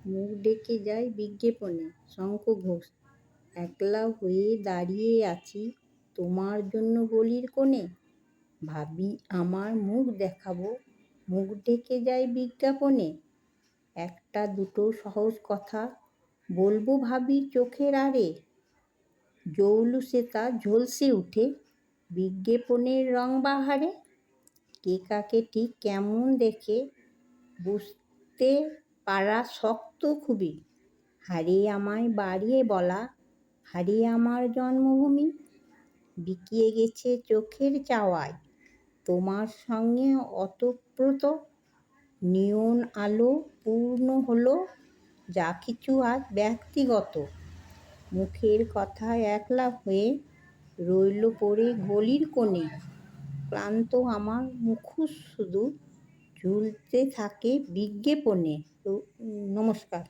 মুখ ডেকে যায় বিজ্ঞাপনে। শঙ্খ ঘোষ। একলা হয়ে দাঁড়িয়ে আছি তোমার জন্য গলির কোণে, ভাবি আমার মুখ দেখাবো, মুখ ডেকে যায় বিজ্ঞাপনে। একটা দুটো সহজ কথা বলবো ভাবি চোখের আড়ে, জৌলুসে তা ঝলসে উঠে বিজ্ঞাপনের রং বাহারে। কে কাকে ঠিক কেমন দেখে বুঝতে পারা শক্ত খুবই, হারিয়ে আমায় বাড়িয়ে বলা, হারিয়ে আমার জন্মভূমি। বিকিয়ে গেছে চোখের চাওয়ায় তোমার সঙ্গে ওতপ্রোত, নিয়ন আলো পূর্ণ হলো যা কিছু আজ ব্যক্তিগত। মুখের কথায় একলা হয়ে রইল পড়ে গলির কোণে, ক্লান্ত আমার মুখোশ শুধু ঝুলতে থাকে বিজ্ঞাপনে। তো নমস্কার।